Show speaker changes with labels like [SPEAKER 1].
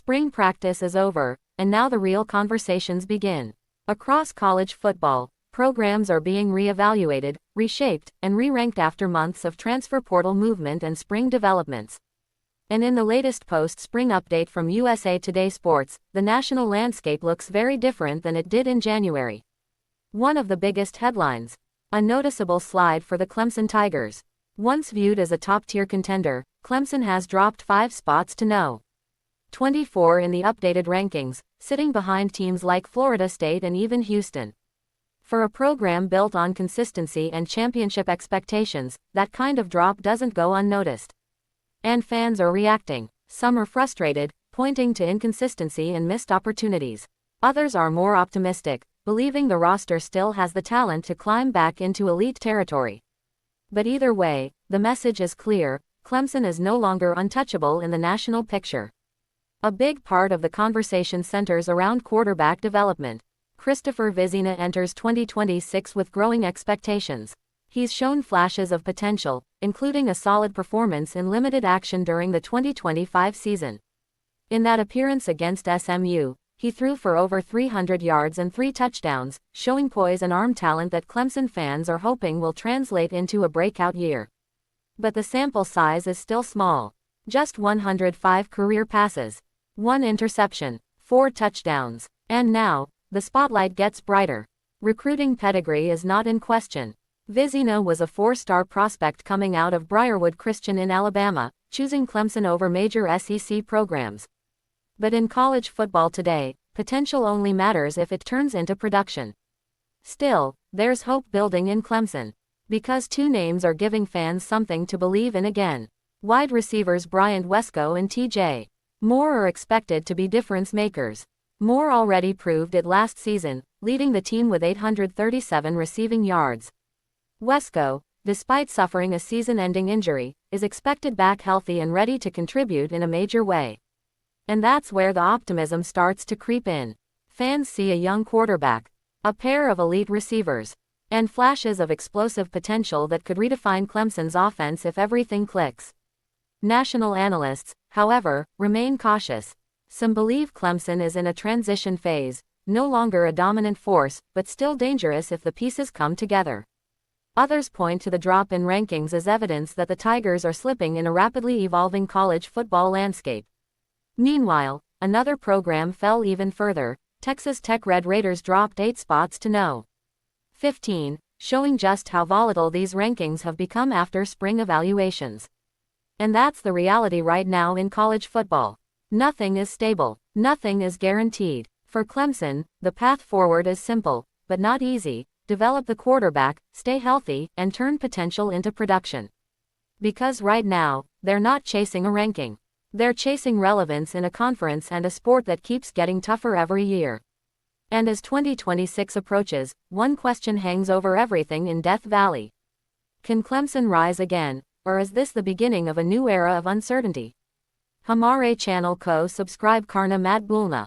[SPEAKER 1] Spring practice is over, and now the real conversations begin. Across college football, programs are being re-evaluated, reshaped, and re-ranked after months of transfer portal movement and spring developments. And in the latest post-spring update from USA Today Sports, the national landscape looks very different than it did in January. One of the biggest headlines: a noticeable slide for the Clemson Tigers. Once viewed as a top-tier contender, Clemson has dropped 5 spots to No. 24 in the updated rankings, sitting behind teams like Florida State and even Houston. For a program built on consistency and championship expectations, that kind of drop doesn't go unnoticed. And fans are reacting. Some are frustrated, pointing to inconsistency and missed opportunities. Others are more optimistic, believing the roster still has the talent to climb back into elite territory. But either way, the message is clear: Clemson is no longer untouchable in the national picture. A big part of the conversation centers around quarterback development. Christopher Vizzina enters 2026 with growing expectations. He's shown flashes of potential, including a solid performance in limited action during the 2025 season. In that appearance against SMU, he threw for over 300 yards and 3 touchdowns, showing poise and arm talent that Clemson fans are hoping will translate into a breakout year. But the sample size is still small. Just 105 career passes, 1 interception, 4 touchdowns. And now, the spotlight gets brighter. Recruiting pedigree is not in question. Vizzina was a 4-star prospect coming out of Briarwood Christian in Alabama, choosing Clemson over major SEC programs. But in college football today, potential only matters if it turns into production. Still, there's hope building in Clemson, because 2 names are giving fans something to believe in again. Wide receivers Bryant Wesco and T.J. Moore are expected to be difference makers. Moore already proved it last season, leading the team with 837 receiving yards. Wesco, despite suffering a season-ending injury, is expected back healthy and ready to contribute in a major way. And that's where the optimism starts to creep in. Fans see a young quarterback, a pair of elite receivers, and flashes of explosive potential that could redefine Clemson's offense if everything clicks. National analysts, however, remain cautious. Some believe Clemson is in a transition phase, no longer a dominant force, but still dangerous if the pieces come together. Others point to the drop in rankings as evidence that the Tigers are slipping in a rapidly evolving college football landscape. Meanwhile, another program fell even further. Texas Tech Red Raiders dropped 8 spots to No. 15, showing just how volatile these rankings have become after spring evaluations. And that's the reality right now in college football. Nothing is stable. Nothing is guaranteed. For Clemson, the path forward is simple, but not easy. Develop the quarterback, stay healthy, and turn potential into production. Because right now, they're not chasing a ranking. They're chasing relevance in a conference and a sport that keeps getting tougher every year. And as 2026 approaches, one question hangs over everything in Death Valley. Can Clemson rise again, or is this the beginning of a new era of uncertainty? Hamare Channel Co. Subscribe Karna Mad Bulna.